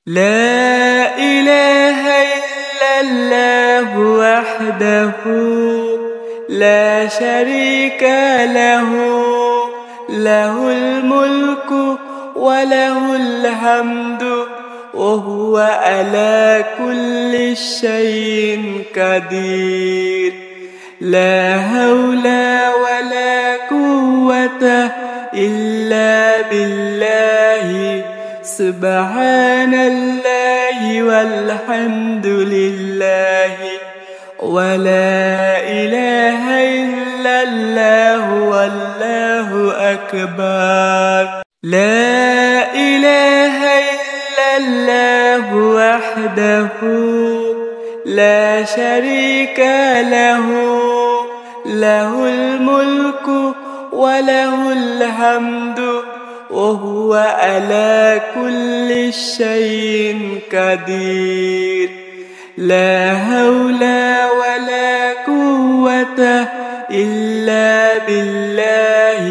لا إله إلا الله وحده لا شريك له، له الملك وله الحمد وهو على كل شيء قدير. لا حول ولا قوة إلا بالله، سبحان الله والحمد لله ولا إله إلا الله والله أكبر. لا إله إلا الله وحده لا شريك له، له الملك وله الحمد وهو على كل شيء قدير. لا حول ولا قوة إلا بالله،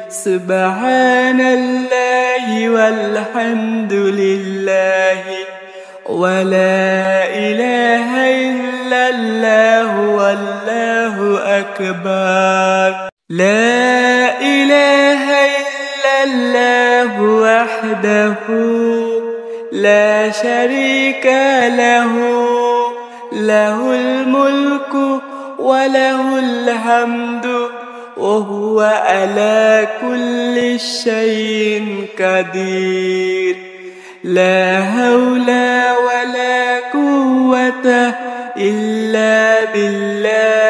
سبحان الله والحمد لله ولا إله إلا الله والله أكبر. لا إله إلا الله وحده لا شريك له، له الملك وله الحمد وهو على كل شيء قدير. لا حول ولا قوة إلا بالله،